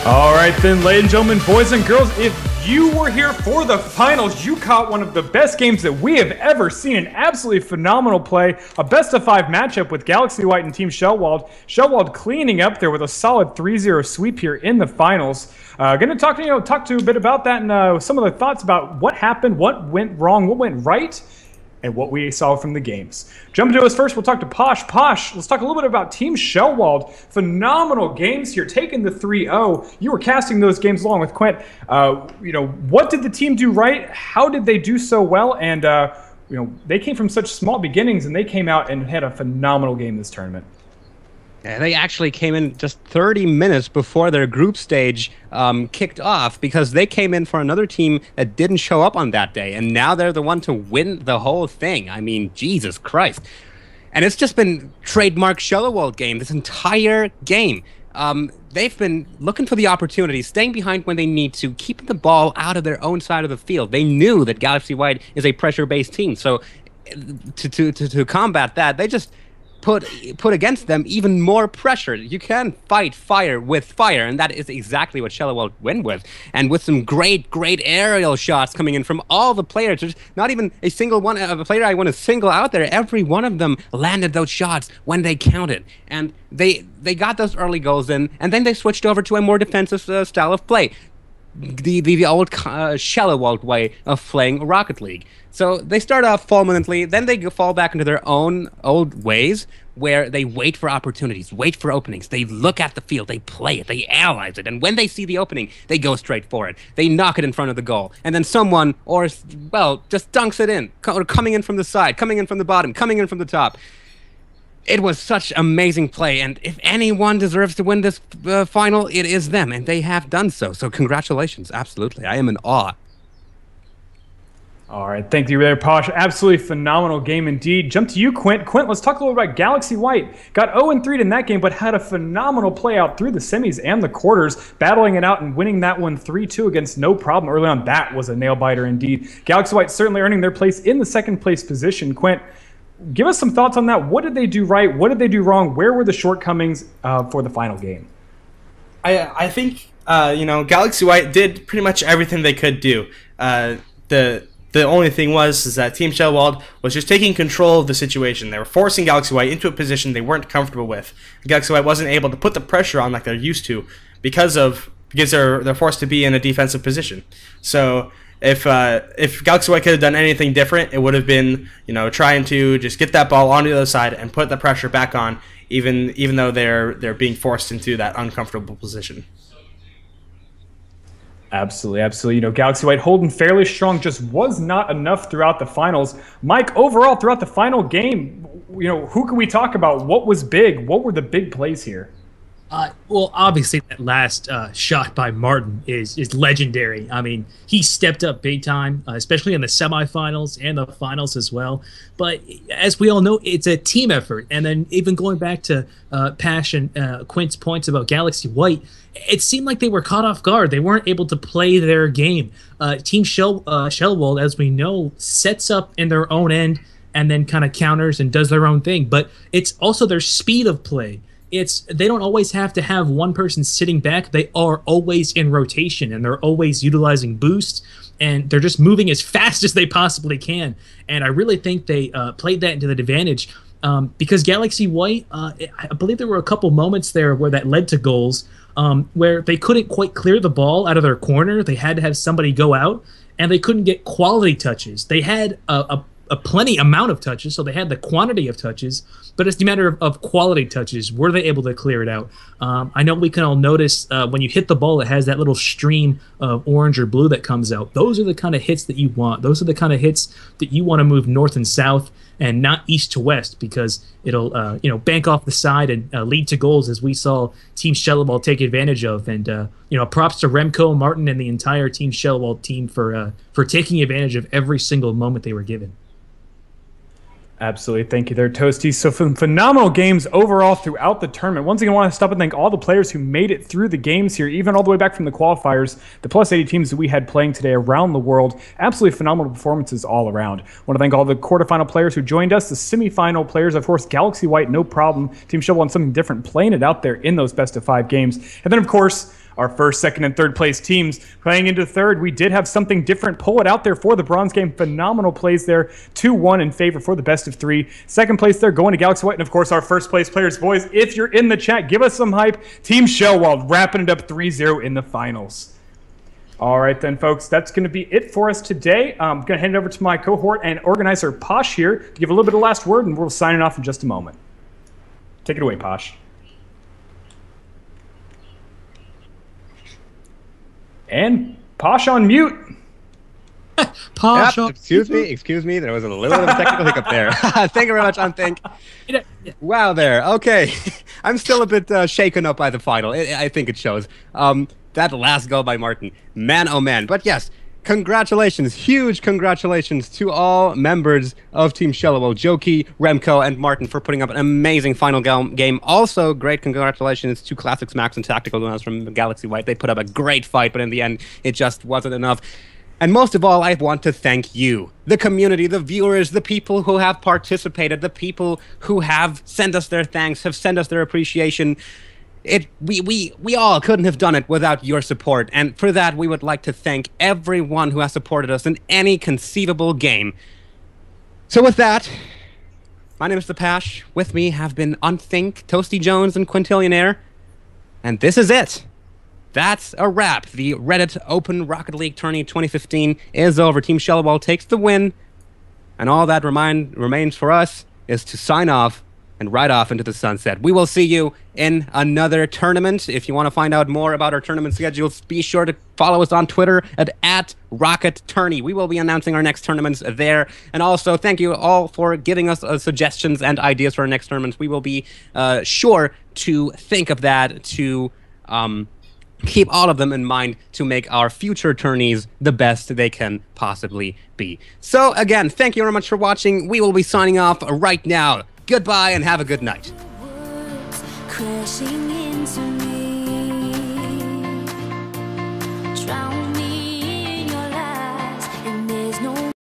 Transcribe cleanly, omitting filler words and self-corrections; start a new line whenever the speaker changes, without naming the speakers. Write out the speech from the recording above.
All right then, ladies and gentlemen, boys and girls, if you were here for the finals, you caught one of the best games that we have ever seen. An absolutely phenomenal play, a best-of-5 matchup with Galaxy White and Team Shellwald. Shellwald cleaning up there with a solid 3-0 sweep here in the finals. Going to talk to a bit about that and some of the thoughts about what happened, what went wrong, what went right, and what we saw from the games. Jumping to us first, we'll talk to Posh. Posh, let's talk a little bit about Team Shellwald. Phenomenal games here, taking the 3-0. You were casting those games along with Quint. What did the team do right? How did they do so well? And they came from such small beginnings, and they came out and had a phenomenal game this tournament.
Yeah, they actually came in just 30 minutes before their group stage kicked off because they came in for another team that didn't show up on that day, and now they're the one to win the whole thing. I mean, Jesus Christ. And it's just been trademark Shellwald game this entire game. They've been looking for the opportunity, staying behind when they need to, keeping the ball out of their own side of the field. They knew that Galaxy White is a pressure-based team, so to combat that, they just put against them even more pressure. You can fight fire with fire, and that is exactly what Shellwald win with. And with some great aerial shots coming in from all the players. There's not even a single one of a player I want to single out there. Every one of them landed those shots when they counted. And they got those early goals in, and then they switched over to a more defensive style of play. The old Shellwald way of playing Rocket League. So they start off fulminantly, then they fall back into their own old ways where they wait for opportunities, wait for openings. They look at the field, they play it, they analyze it, and when they see the opening, they go straight for it. They knock it in front of the goal, and then someone, just dunks it in, or coming in from the side, coming in from the bottom, coming in from the top. It was such amazing play, and if anyone deserves to win this final, it is them, and they have done so. So congratulations, absolutely. I am in awe.
All right, thank you there, Posh. Absolutely phenomenal game indeed. Jump to you, Quint. Quint, let's talk a little bit about Galaxy White. Got 0-3 in that game, but had a phenomenal play out through the semis and the quarters, battling it out and winning that one 3-2 against no problem. Early on, that was a nail-biter indeed. Galaxy White certainly earning their place in the second place position. Quint, give us some thoughts on that. What did they do right? What did they do wrong? Where were the shortcomings for the final game?
I think Galaxy White did pretty much everything they could do. The only thing is that Team Shellwald was just taking control of the situation. They were forcing Galaxy White into a position they weren't comfortable with. Galaxy White wasn't able to put the pressure on like they're used to because they're forced to be in a defensive position. So if Galaxy White could have done anything different, it would have been trying to just get that ball onto the other side and put the pressure back on, even though they're being forced into that uncomfortable position.
Absolutely. Galaxy White holding fairly strong, just was not enough throughout the finals. Mike, overall throughout the final game, who can we talk about? What was big? What were the big plays here?
Well, obviously that last shot by Martin is legendary. I mean, he stepped up big time, especially in the semifinals and the finals as well. But as we all know, it's a team effort. And then even going back to Pash and Quint's points about Galaxy White, it seemed like they were caught off guard. They weren't able to play their game. Team Shellwald, as we know, sets up in their own end and then kind of counters and does their own thing. But it's also their speed of play. They don't always have to have one person sitting back. They are always in rotation, and they're always utilizing boost, and they're just moving as fast as they possibly can. And I really think they played that into the advantage because Galaxy White, I believe there were a couple moments there where that led to goals where they couldn't quite clear the ball out of their corner. They had to have somebody go out, and they couldn't get quality touches. They had a plenty amount of touches, so they had the quantity of touches, but it's a matter of quality touches. Were they able to clear it out? I know we can all notice when you hit the ball, it has that little stream of orange or blue that comes out. Those are the kind of hits that you want. Those are the kind of hits that you want to move north and south and not east to west, because it'll bank off the side and lead to goals, as we saw Team Shellwald take advantage of. And props to Remco, Martin, and the entire Team Shellwald team for taking advantage of every single moment they were given.
Absolutely. Thank you there, Toasty. So phenomenal games overall throughout the tournament. Once again, I want to stop and thank all the players who made it through the games here, even all the way back from the qualifiers, the plus 80 teams that we had playing today around the world. Absolutely phenomenal performances all around. I want to thank all the quarterfinal players who joined us, the semifinal players, of course, Galaxy White, no problem. Team Shellwald, something different, playing it out there in those best-of-5 games. And then, of course, our first, second, and third place teams. Playing into third, we did have something different. Pull it out there for the bronze game. Phenomenal plays there. 2-1 in favor for the best of 3. Second place there going to Galaxy White. And of course, our first place players. Boys, if you're in the chat, give us some hype. Team Shellwald wrapping it up 3-0 in the finals. All right, then, folks, that's going to be it for us today. I'm going to hand it over to my cohort and organizer, Posh, here, to give a little bit of last word, and we'll sign it off in just a moment. Take it away, Posh. And Posh on mute.
Posh.
Yep, excuse me. There was a little bit of a technical hiccup there. Thank you very much, Unthink. Wow, there. Okay. I'm still a bit shaken up by the final. I think it shows. That last goal by Martin. Man, oh man. But yes, congratulations. Huge congratulations to all members of Team Shellwald, Joki, Remco, and Martin for putting up an amazing final game. Also, great congratulations to Classics Max and Tactical Duels from Galaxy White. They put up a great fight, but in the end, it just wasn't enough. And most of all, I want to thank you, the community, the viewers, the people who have participated, the people who have sent us their thanks, have sent us their appreciation. We all couldn't have done it without your support, and for that we would like to thank everyone who has supported us in any conceivable game. So with that, my name is The Pash. With me have been Unthink, Toasty Jones, and Quintillionaire, and this is it. That's a wrap. The Reddit Open Rocket League Tourney 2015 is over. Team Shellwald takes the win, and all that remains for us is to sign off and ride off into the sunset. We will see you in another tournament. If you want to find out more about our tournament schedules, be sure to follow us on Twitter at @RocketTourney. We will be announcing our next tournaments there. And also, thank you all for giving us suggestions and ideas for our next tournaments. We will be sure to think of that, to keep all of them in mind to make our future tourneys the best they can possibly be. So again, thank you very much for watching. We will be signing off right now. Goodbye and have a good night.
Crashing